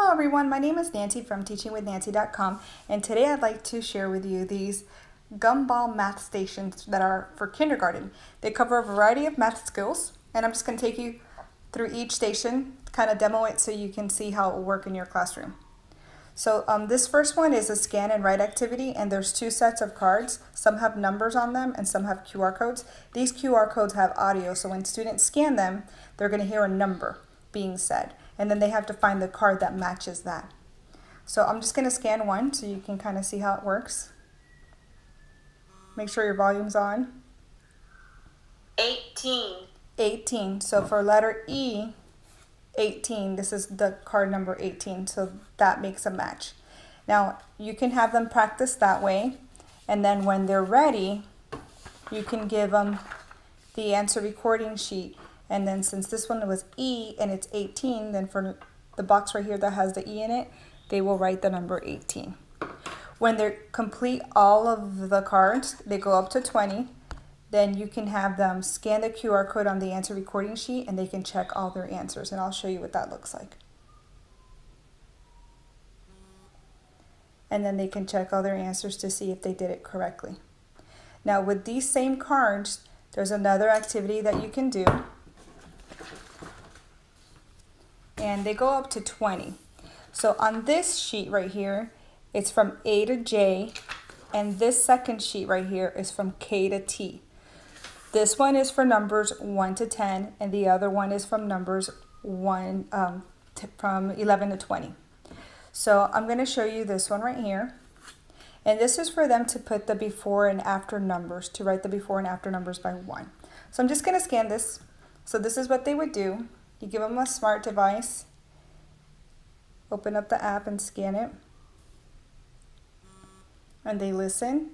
Hello everyone, my name is Nancy from teachingwithnancy.com, and today I'd like to share with you these Gumball math stations that are for kindergarten. They cover a variety of math skills, and I'm just going to take you through each station, kind of demo it so you can see how it will work in your classroom. So this first one is a scan and write activity, and there's two sets of cards. Some have numbers on them and some have QR codes. These QR codes have audio, so when students scan them, they're going to hear a number being said, and then they have to find the card that matches that. So I'm just going to scan one so you can kind of see how it works. Make sure your volume's on. 18. 18. So for letter E, 18, this is the card number 18, so that makes a match. Now you can have them practice that way, and then when they're ready, you can give them the answer recording sheet. And then since this one was E and it's 18, then for the box right here that has the E in it, they will write the number 18. When they complete all of the cards, they go up to 20, then you can have them scan the QR code on the answer recording sheet and they can check all their answers. And I'll show you what that looks like. And then they can check all their answers to see if they did it correctly. Now with these same cards, there's another activity that you can do. And they go up to 20. So on this sheet right here, it's from A to J, and this second sheet right here is from K to T. This one is for numbers 1 to 10, and the other one is from numbers from 11 to 20. So I'm going to show you this one right here, and this is for them to put the before and after numbers, to write the before and after numbers by 1. So I'm just going to scan this. So this is what they would do. You give them a smart device, open up the app and scan it, and they listen.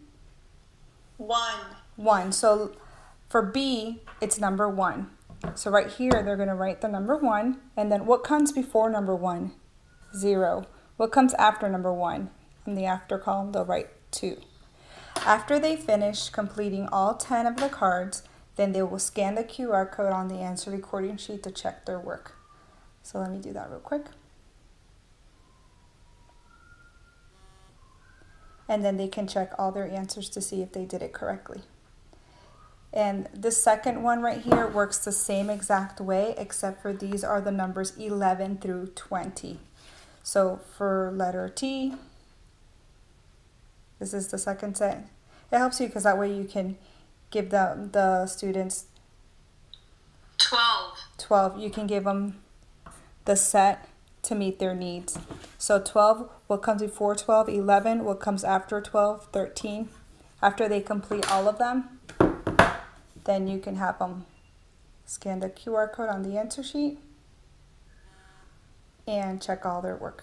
1. So for B, it's number 1. So right here, they're going to write the number 1, and then what comes before number 1? 0. What comes after number 1? In the after column, they'll write 2. After they finish completing all 10 of the cards, then they will scan the QR code on the answer recording sheet to check their work. So let me do that real quick. And then they can check all their answers to see if they did it correctly. And the second one right here works the same exact way, except for these are the numbers 11 through 20. So for letter T, this is the second set. It helps you because that way you can give the students 12. You can give them the set to meet their needs. So 12, what comes before 12? 11, what comes after 12? 13. After they complete all of them, then you can have them scan the QR code on the answer sheet and check all their work.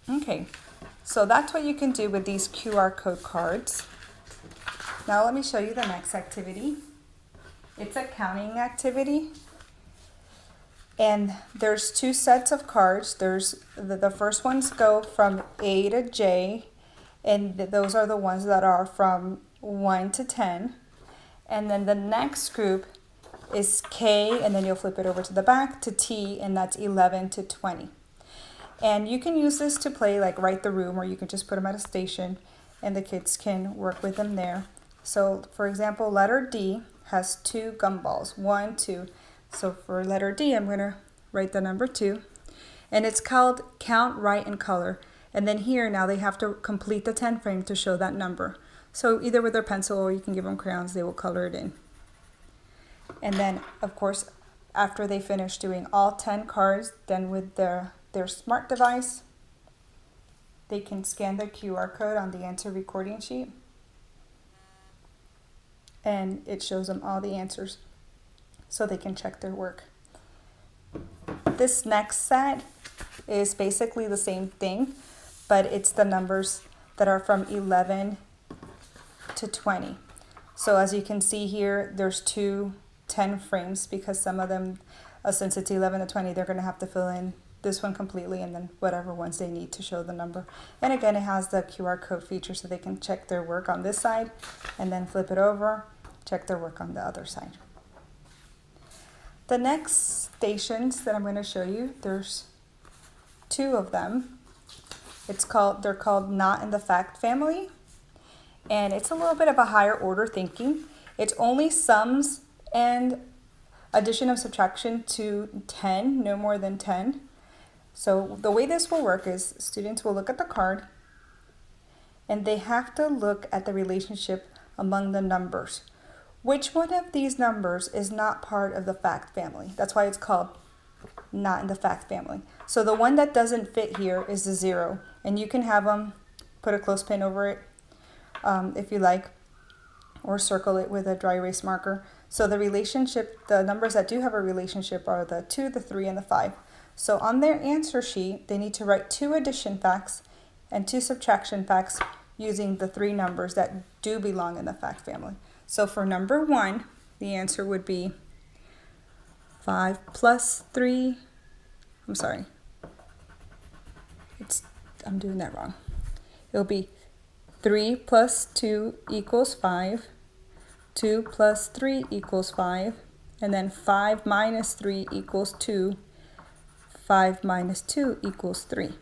Okay, so that's what you can do with these QR code cards. Now let me show you the next activity. It's a counting activity. And there's two sets of cards. There's the first ones go from A to J, and those are the ones that are from 1 to 10. And then the next group is K, and then you'll flip it over to the back, to T, and that's 11 to 20. And you can use this to play like Write the Room, or you can just put them at a station and the kids can work with them there. So for example, letter D has 2 gumballs, 1, 2. So for letter D, I'm going to write the number 2. And it's called Count, Write, and Color. And then here, now they have to complete the 10 frame to show that number. So either with their pencil or you can give them crayons, they will color it in. And then, of course, after they finish doing all 10 cards, then with their smart device, they can scan the QR code on the answer recording sheet. And it shows them all the answers so they can check their work. This next set is basically the same thing, but it's the numbers that are from 11 to 20. So as you can see here, there's 2 10 frames because some of them, since it's 11 to 20, they're going to have to fill in this one completely and then whatever ones they need to show the number. And again, it has the QR code feature so they can check their work on this side and then flip it over, check their work on the other side. The next stations that I'm going to show you, there's two of them. They're called not in the fact family. And it's a little bit of a higher order thinking. It's only sums and addition and subtraction to 10, no more than 10. So the way this will work is students will look at the card and they have to look at the relationship among the numbers. Which one of these numbers is not part of the fact family? That's why it's called not in the fact family. So the one that doesn't fit here is the 0. And you can have them put a clothespin over it if you like, or circle it with a dry erase marker. So the numbers that do have a relationship are the 2, the 3, and the 5. So on their answer sheet, they need to write 2 addition facts and 2 subtraction facts using the 3 numbers that do belong in the fact family. So for number 1, the answer would be 5 plus 3. I'm sorry. I'm doing that wrong. It'll be 3 plus 2 equals 5. 2 plus 3 equals 5. And then 5 minus 3 equals 2. 5 minus 2 equals 3.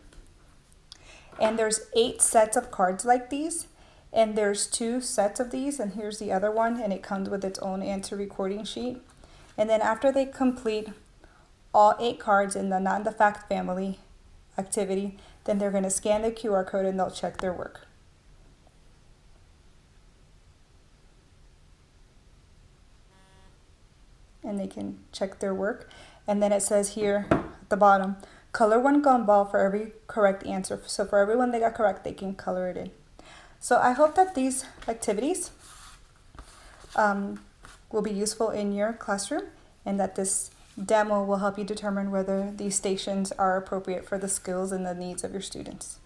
And there's 8 sets of cards like these. And there's 2 sets of these, and here's the other one, and it comes with its own answer recording sheet. And then after they complete all 8 cards in the not in the fact family activity, then they're going to scan the QR code and they'll check their work. And they can check their work. And then it says here at the bottom, color 1 gumball for every correct answer. So for everyone they got correct, they can color it in. So I hope that these activities will be useful in your classroom and that this demo will help you determine whether these stations are appropriate for the skills and the needs of your students.